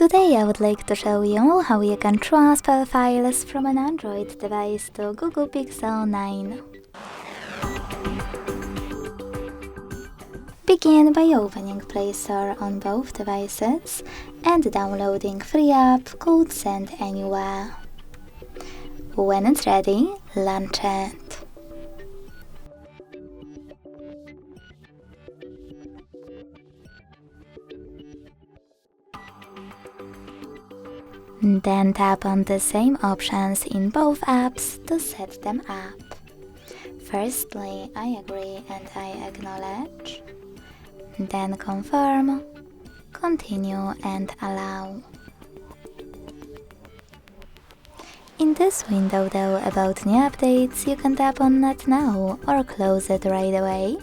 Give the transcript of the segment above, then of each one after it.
Today I would like to show you how you can transfer files from an Android device to Google Pixel 9. Begin by opening Play Store on both devices and downloading free app called Send Anywhere. When it's ready, launch it. Then tap on the same options in both apps to set them up. Firstly, I agree and I acknowledge. Then confirm, continue and allow. In this window though about new updates, you can tap on Not Now or close it right away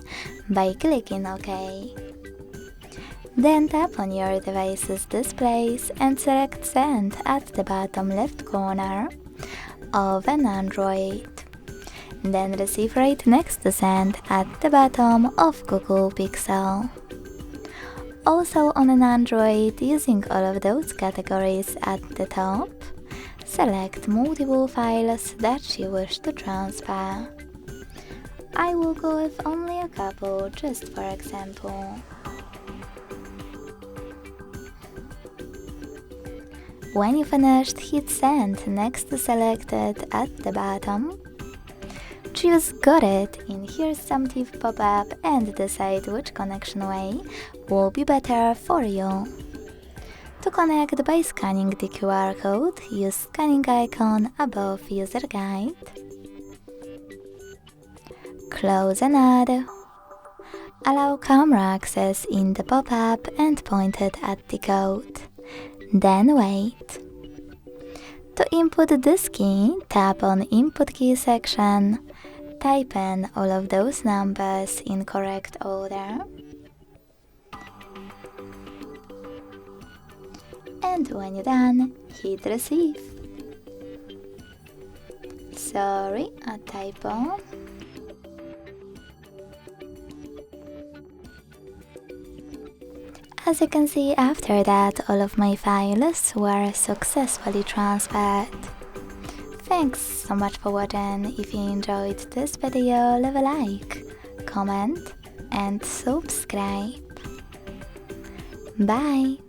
by clicking OK. Then tap on your device's displays and select Send at the bottom left corner of an Android. Then receive right next to Send at the bottom of Google Pixel. Also on an Android, using all of those categories at the top, select multiple files that you wish to transfer. I will go with only a couple, just for example. When you finished, hit Send next to Selected at the bottom. Choose Got It in Here's Some Tip pop-up and decide which connection way will be better for you. To connect by scanning the QR code, use scanning icon above User Guide. Close and add. Allow camera access in the pop-up and point it at the code. Then wait. To input this key, tap on Input Key section, type in all of those numbers in correct order, and when you're done, hit Receive. Sorry, a typo. As you can see, after that, all of my files were successfully transferred. Thanks so much for watching. If you enjoyed this video, leave a like, comment and subscribe. Bye!